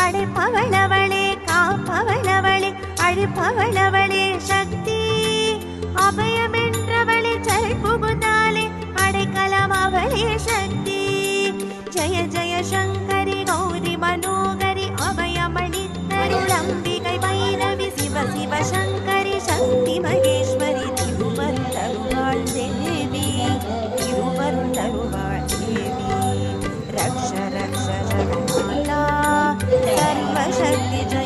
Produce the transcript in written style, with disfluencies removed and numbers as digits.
படைப்பவளவளே காப்பவளவளே அழிப்பவளவளே சக்தி அபயமென்றவளே சரண் புகுந்தாலே அடைக்கலம் அவளே சக்தி ஜய ஜய சங்கரி கௌரி மனோகரி அபயமளித்தருளம்பிகை பைரவி சிவ சிவ சங்கரி சக்தி மகேஸ்வரி திருவருள்வாள் தேவி திருவருள்வாள் தேவி ரக்ஷ ரக்ஷ ஜகன்மாதா सर्वशक्ति जय